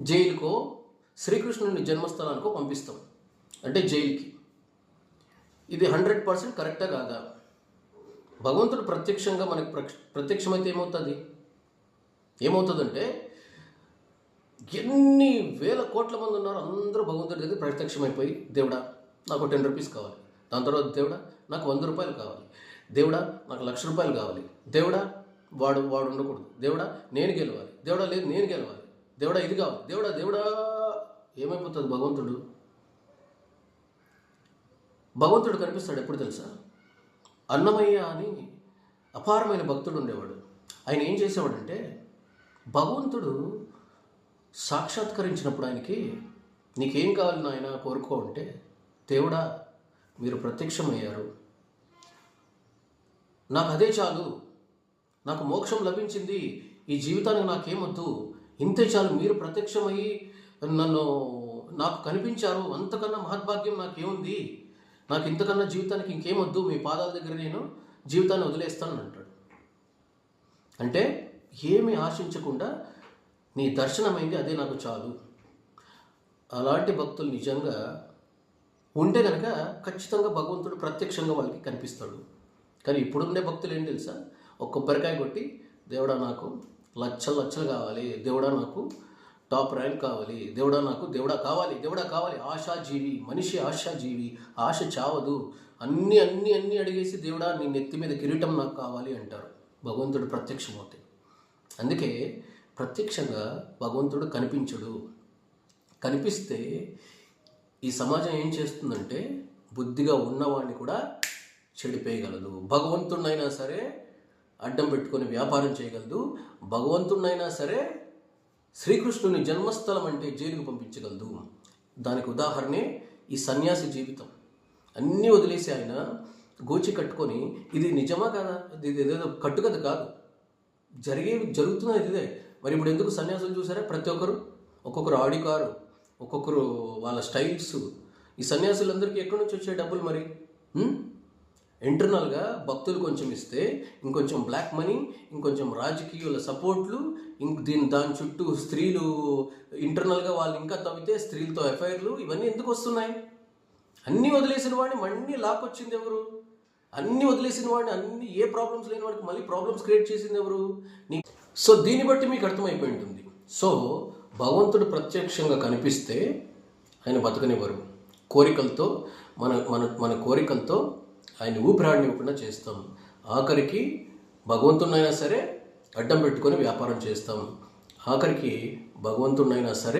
జైలుకో శ్రీకృష్ణుని జన్మస్థలానికో పంపిస్తాం, అంటే జైలుకి. ఇది 100% కరెక్టా కాదా? భగవంతుడు ప్రత్యక్షంగా మనకు ప్రత్యక్షమైతే ఏమవుతుందంటే ఎన్ని వేల కోట్ల మంది ఉన్నారో అందరూ భగవంతుడి దగ్గర ప్రత్యక్షమైపోయి, దేవుడా నాకు 10 రూపీస్ కావాలి, దాని తర్వాత దేవుడా నాకు 100 రూపాయలు కావాలి, దేవుడా నాకు 1,00,000 రూపాయలు కావాలి, దేవుడా వాడు ఉండకూడదు, దేవుడా నేను గెలవాలి, దేవుడా లేదు నేను గెలవాలి, దేవుడా ఇది కావాలి, దేవుడా ఏమైపోతుంది భగవంతుడు కనిపిస్తాడు ఎప్పుడు తెలుసా? అన్నమయ్య అని అపారమైన భక్తుడు ఉండేవాడు. ఆయన ఏం చేసేవాడంటే, భగవంతుడు సాక్షాత్కరించినప్పుడు ఆయనకి నీకేం కావాలి నాయన కోరుకో అంటే, దేవుడా మీరు ప్రత్యక్షమయ్యారు, నాకు అదే చాలు, నాకు మోక్షం లభించింది, ఈ జీవితానికి నాకేమొద్దు, ఇంతే చాలు, మీరు ప్రత్యక్షమయ్యి నాకు కనిపించారు, అంతకన్నా మహద్భాగ్యం నాకేముంది, నాకు ఇంతకన్నా జీవితానికి ఇంకేమొద్దు, మీ పాదాల దగ్గర నేను జీవితాన్ని వదిలేస్తానని అంటాడు. అంటే ఏమి ఆశించకుండా నీ దర్శనమైంది అదే నాకు చాలు. అలాంటి భక్తులు నిజంగా ఉంటే కనుక ఖచ్చితంగా భగవంతుడు ప్రత్యక్షంగా వాళ్ళకి కనిపిస్తాడు. కానీ ఇప్పుడుండే భక్తులు ఏం తెలుసా? ఒక కొబ్బరికాయ కొట్టి, దేవుడా నాకు లక్షలు కావాలి, దేవుడా నాకు టాప్ ర్యాంక్ కావాలి, దేవుడా కావాలి. ఆశాజీవి మనిషి, ఆశాజీవి, ఆశ చావదు, అన్నీ అడిగేసి దేవుడా నీ నెత్తి మీద కిరీటం నాకు కావాలి అంటారు భగవంతుడు ప్రత్యక్షమవుతే. అందుకే ప్రత్యక్షంగా భగవంతుడు కనిపించడు. కనిపిస్తే ఈ సమాజం ఏం చేస్తుందంటే బుద్ధిగా ఉన్నవాడిని కూడా చెడిపేయగలదు. భగవంతుడినైనా సరే అడ్డం పెట్టుకొని వ్యాపారం చేయగలదు. భగవంతుడినైనా సరే శ్రీకృష్ణుని జన్మస్థలం అంటే జైలుకు పంపించగలదు. దానికి ఉదాహరణే ఈ సన్యాసి జీవితం. అన్నీ వదిలేసి ఆయన గోచి కట్టుకొని, ఇది నిజమా కాదా, ఇది ఏదో కట్టుకథ కాదు, జరుగుతున్నది ఇదే. మరి ఇప్పుడు ఎందుకు సన్యాసులు చూసారా? ప్రతి ఒక్కొక్కరు ఆడి కారు, ఒక్కొక్కరు వాళ్ళ స్టైల్స్. ఈ సన్యాసులందరికీ ఎక్కడి నుంచి వచ్చే డబ్బులు మరి? ఇంటర్నల్గా భక్తులు కొంచెం ఇస్తే, ఇంకొంచెం బ్లాక్ మనీ, ఇంకొంచెం రాజకీయాల సపోర్ట్లు, దాని చుట్టూ స్త్రీలు ఇంటర్నల్గా వాళ్ళు ఇంకా తవ్వితే స్త్రీలతో ఎఫ్ఐఆర్లు, ఇవన్నీ ఎందుకు వస్తున్నాయి? అన్నీ వదిలేసిన వాడిని మళ్ళీ లాక్కొచ్చింది ఎవరు? అన్నీ వదిలేసిన వాడిని, ఏ ప్రాబ్లమ్స్ లేని వాడికి మళ్ళీ ప్రాబ్లమ్స్ క్రియేట్ చేసింది ఎవరు? సో దీన్ని బట్టి మీకు అర్థమైపోయి ఉంటుంది. సో భగవంతుడు ప్రత్యక్షంగా కనిపిస్తే ఆయన బతకనివ్వరు. కోరికలతో మన కోరికలతో ఆయన ఊపిరాడనివ్వకుండా చేస్తాం. ఆఖరికి భగవంతుడినైనా సరే అడ్డం పెట్టుకొని వ్యాపారం చేస్తాం. ఆఖరికి భగవంతుడినైనా సరే